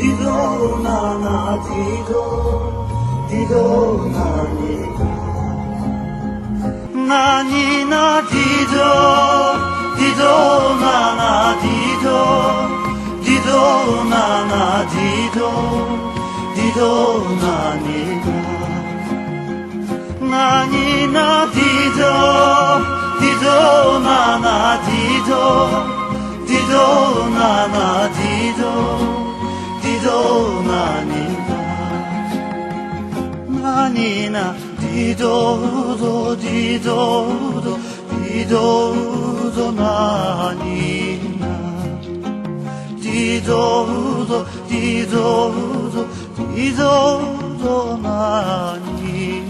dido na na dido dido na ni na ni na dido dido na na dido dido na na dido dido na ni na ni na dido dido na na dido dido na na dido dido na ni na ni na dido do dido do dido do na ni na dido do dido do dido do na ni